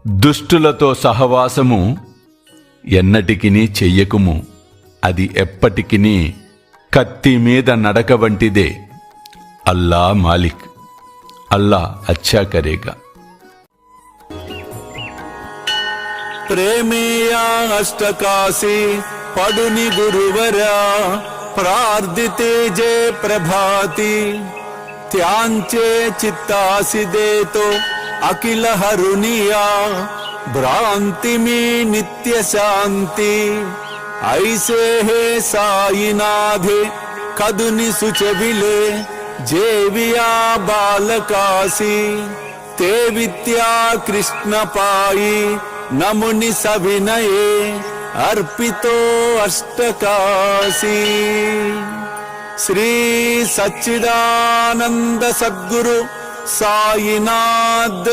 దుష్టులతో సహవాసము ఎన్నటికిని చెయ్యకుము, అది ఎప్పటికిని కత్తి మీద నడక వంటిదే. అల్లా మాలిక్, అల్లా అచ్చా కరేగా. ప్రేమేయా అష్టకాశి పడుని గురువరా, ప్రార్థితే జే ప్రభాతి త్యాంచే చిత్తాసి దేతో అఖిల హరునియా, భ్రాంతి మీ నిత్య శాంతి ఐసే హే సాయినాథే కదుని సుచవిలే జేవియా బాలకాసి తే విద్యా కృష్ణ పాయి నముని సవినయే అర్పితో అష్టకాశీ. శ్రీ సచ్చిదానంద సద్గురు సాయినాథ్